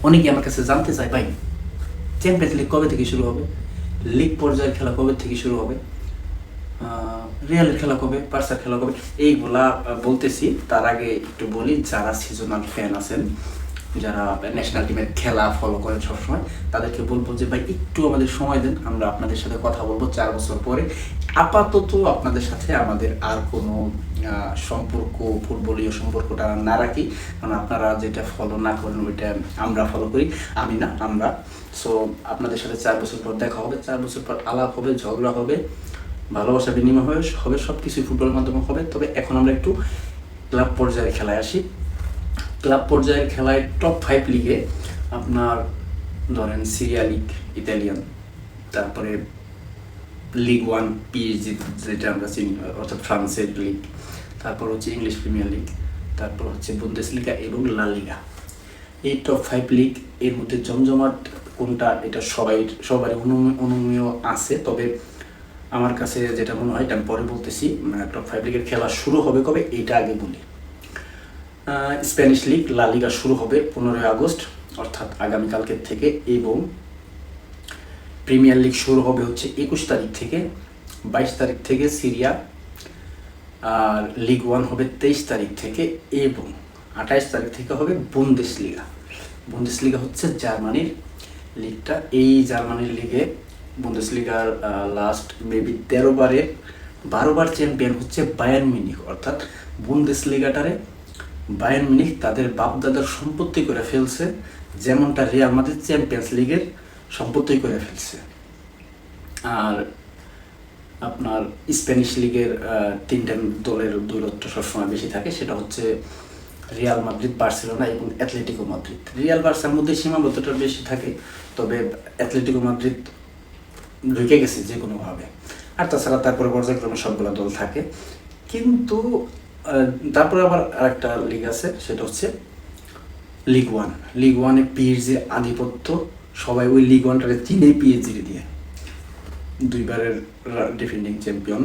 অনেকে আমার কাছে জানতে চায়, ভাই চ্যাম্পিয়ন্স লিগ কবে থেকে শুরু হবে, লিগ পর্যায়ের খেলা কবে থেকে শুরু হবে, রিয়ালের খেলা কবে, বার্সার খেলা কবে, এইগুলা বলতেছি। তার আগে একটু বলি, যারা সিজনাল ফ্যান আছেন, যারা ন্যাশনাল টিমের খেলা ফলো করেন সবসময়, তাদেরকে বলবো যে ভাই একটু আমাদের সময় দেন, আমরা আপনাদের সাথে কথা বলবো 4 বছর পরে। আপাতত আপনাদের সাথে আমাদের আর কোনো সম্পর্ক, ফুটবলীয় সম্পর্কটা না রাখি, কারণ আপনারা যেটা ফলো না করেন ওইটা আমরা ফলো করি, আমি না, আমরা। সো আপনাদের সাথে 4 বছর পর দেখা হবে, 4 বছর পর আলাপ হবে, ঝগড়া হবে, ভালোবাসা বিনিময় হবে, সব কিছুই ফুটবলের মাধ্যমে হবে। তবে এখন আমরা একটু ক্লাব পর্যায়ের খেলায় আসি। ক্লাব পর্যায়ের খেলায় টপ 5 লিগে আপনার ধরেন সিরিয়া লিগ ইতালিয়ান, তারপরে লিগ 1 পিএসজি যেটা আমরা চিনি অর্থাৎ ফ্রান্সের লিগ, তারপর হচ্ছে ইংলিশ প্রিমিয়ার লিগ, তারপর হচ্ছে বুন্দেসলিগা এবং লা লিগা। এই টপ 5 লিগ এর মধ্যে জমজমাট কোনটা, এটা সবারই অনুমেয় আছে। তবে আমার কাছে যেটা মনে হয়, এটা আমি পরে বলতেছি। টপ 5 লিগের খেলা শুরু হবে কবে এটা আগে বলি। স্প্যানিশ লিগ লা লিগা শুরু হবে 15 আগস্ট অর্থাৎ আগামীকালকের থেকে, এবং প্রিমিয়ার লিগ শুরু হবে হচ্ছে 21 তারিখ থেকে। 22 তারিখ থেকে সিরিয়া, আর লিগ 1 হবে 23 তারিখ থেকে, এবং 28 তারিখ থেকে হবে বুন্দেসলিগা। বুন্দেসলিগা হচ্ছে জার্মানির লিগটা। এই জার্মানির লিগে বুন্দেসলিগার লাস্ট মেবি 12 বার চ্যাম্পিয়ন হচ্ছে বায়ার্ন মিউনিখ, অর্থাৎ বুন্দেসলিগাটারে বায়ার্ন মিউনিখ তাদের বাপদাদার সম্পত্তি করে ফেলছে, যেমনটা রিয়াল মাদ্রিদ চ্যাম্পিয়ন্স লিগের সম্পত্তি করে ফেলছে। আর আপনার স্প্যানিশ লিগের 3টা দলের দূরত্ব সবসময় বেশি থাকে, সেটা হচ্ছে রিয়াল মাদ্রিদ, বার্সেলোনা এবং অ্যাথলেটিকো মাদ্রিদ। রিয়াল বার্সার মধ্যে সীমাবদ্ধতা বেশি থাকে, তবে অ্যাথলেটিকো মাদ্রিদ ঢুকে গেছে যে কোনোভাবে। আর তাছাড়া তারপরে পর্যায়ক্রমে সবগুলো দল থাকে। কিন্তু তারপরে আবার আরেকটা লিগ আছে, সেটা হচ্ছে লিগ 1। লিগ 1-এ পিএসজির আধিপত্য, সবাই ওই লিগ 1টারে চিনে পিএসজি দিয়ে। 2 বারের ডিফেন্ডিং চ্যাম্পিয়ন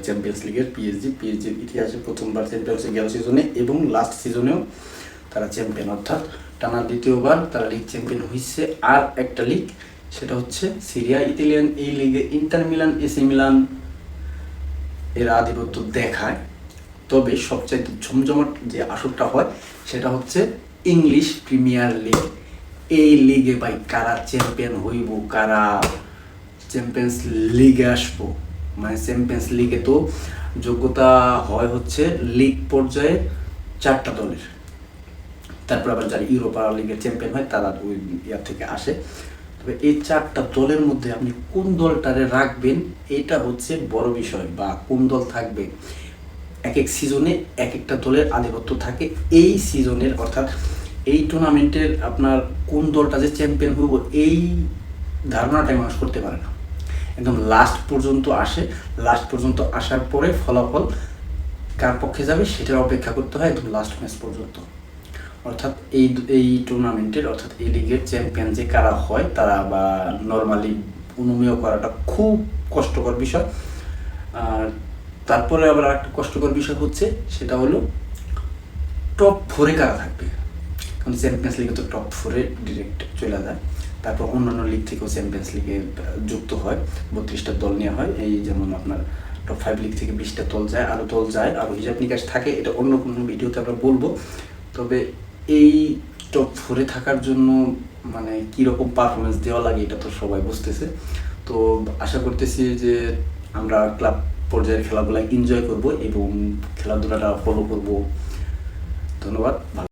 চ্যাম্পিয়ন্স লিগের পিএসজির ইতিহাসে প্রথমবার চ্যাম্পিয়ন হচ্ছে গেল সিজনে, এবং লাস্ট সিজনেও তারা চ্যাম্পিয়ন, অর্থাৎ টানা দ্বিতীয়বার তারা লিগ চ্যাম্পিয়ন হয়েছে। আর একটা লিগ, সেটা হচ্ছে সিরিয়া ইতালিয়ান। এই লিগে ইন্টার মিলান, এসি মিলান এর আধিপত্য দেখায়। তবে সবচাইতে জমজমাট যে আসরটা হয় সেটা হচ্ছে ইংলিশ প্রিমিয়ার লিগ। এই লিগে ভাই কারা চ্যাম্পিয়ন হইব, কারা চ্যাম্পিয়ন্স লিগে আসবো, মানে চ্যাম্পিয়ন্স লিগে তো যোগ্যতা হয় হচ্ছে লিগ পর্যায়ে 4টা দলের, তারপর আবার যারা ইউরোপা লিগের চ্যাম্পিয়ন হয় তারা ওই ইয়ার থেকে আসে। তবে এই 4টা দলের মধ্যে আপনি কোন দলটারে রাখবেন এটা হচ্ছে বড় বিষয়, বা কোন দল থাকবে। এক এক সিজনে এক একটা দলের আধিপত্য থাকে। এই সিজনের অর্থাৎ এই টুর্নামেন্টের আপনার কোন দলটা যে চ্যাম্পিয়ন হইব এই ধারণাটাই মানুষ করতে পারে না, একদম লাস্ট পর্যন্ত আসে। লাস্ট পর্যন্ত আসার পরে ফলাফল কার পক্ষে যাবে সেটার অপেক্ষা করতে হয় একদম লাস্ট ম্যাচ পর্যন্ত। অর্থাৎ এই টুর্নামেন্টের অর্থাৎ এই লিগের চ্যাম্পিয়ন যে কারা হয় তারা বা নর্মালি অনুমেয় করাটা খুব কষ্টকর বিষয়। আর তারপরে আবার একটা কষ্টকর বিষয় হচ্ছে, সেটা হলো টপ 4-এ কারা থাকবে, কারণ চ্যাম্পিয়ন্স লিগে তো টপ 4-এ ডিরেক্ট চলে যায়। তারপর অন্যান্য লিগ থেকেও চ্যাম্পিয়ন্স লিগে যুক্ত হয়, 32টা দল নেওয়া হয়। এই যেমন আপনার টপ 5 লিগ থেকে 20টা দল যায়, আরও হিসাব নিকাশ থাকে, এটা অন্য কোনো ভিডিওতে আমরা বলবো। তবে এই টপ 4-এ থাকার জন্য মানে কীরকম পারফরমেন্স দেওয়া লাগে এটা তো সবাই বুঝতেছে। তো আশা করতেছি যে আমরা ক্লাব পর্যায়ের খেলাগুলো এনজয় করব এবং খেলাধুলাটা ফলো করব। ধন্যবাদ।